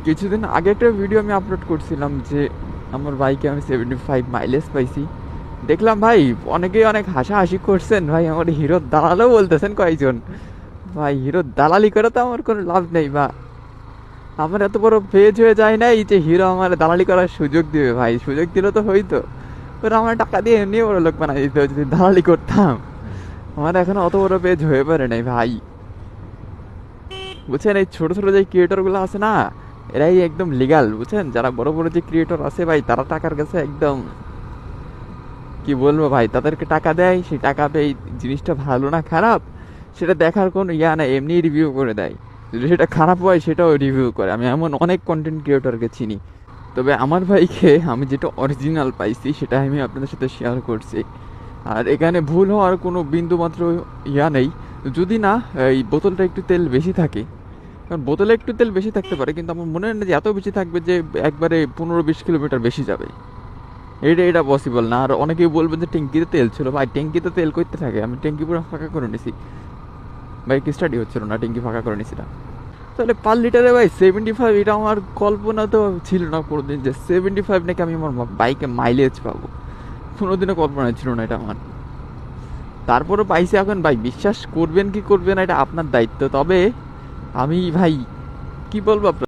কিছুদিন আগে একটা ভিডিও আমি আপলোড করছিলাম যে আমার বাইকে আমি 75 মাইলেজ পাইছি। দেখলাম ভাই অনেকেই অনেক হাসাহাসি করছেন, ভাই আমার হিরোর দালালও বলতেছেন কয়েকজন। ভাই হিরোর দালালি করে তো আমার কোনো লাভ নেই, বা আমার এত বড় পেজ হয়ে যায় নাই যে হিরো আমার দালালি করার সুযোগ দিবে। ভাই সুযোগ দিলে তো হইতো, ওরা আমার টাকা দিয়ে এমনি বড় লোক বানাই দিত যদি দালালি করতাম। আমার এখনো অত বড় পেজ হয়ে পারে নাই ভাই। বুঝছেন, এই ছোট ছোট যে ক্রিয়েটর গুলো আছে না, এরাই একদম লিগাল। বুঝছেন, যারা বড় বড় যে ক্রিয়েটর আছে ভাই, তারা টাকার কাছে একদম কি বলবো ভাই, তাদেরকে টাকা দেয়, সেই টাকা পেয়ে জিনিসটা ভালো না খারাপ সেটা দেখার কোনো ইয়া না, এমনি রিভিউ করে দেয়। যদি সেটা খারাপ হয় সেটাও রিভিউ করে। আমি এমন অনেক কন্টেন্ট ক্রিয়েটরকে চিনি। তবে আমার ভাইকে আমি যেটা অরিজিনাল পাইছি সেটা আমি আপনাদের সাথে শেয়ার করছি। আর এখানে ভুল হওয়ার কোনো বিন্দু মাত্র ইয়া নেই। যদি না এই বোতলটা একটু তেল বেশি থাকে, কারণ বোতলে একটু তেল বেশি থাকতে পারে, কিন্তু আমার মনে হয় না যে এত বেশি থাকবে যে একবারে 15-20 কিলোমিটার বেশি যাবে। এটা পসিবল না। আর অনেকেই বলবেন যে ট্যাঙ্কিতে তেল ছিল, ভাই ট্যাঙ্কিতে তেল করতে থাকে, আমি ট্যাঙ্কি পুরো ফাঁকা করে নিছি। বাইক স্টার্টই হচ্ছিল না, ট্যাঙ্কি ফাঁকা করে নিছিলাম। তাহলে পার লিটারে ভাই 75, এটা আমার কল্পনা তো ছিল না কোনোদিন যে 75 নাকি আমি আমার বাইকে মাইলেজ পাবো। কোনোদিনও কল্পনা ছিল না এটা আমার। তারপরে পাইছি এখন ভাই, বিশ্বাস করবেন কি করবেন না এটা আপনার দায়িত্ব। তবে আমি ভাই কি বলবো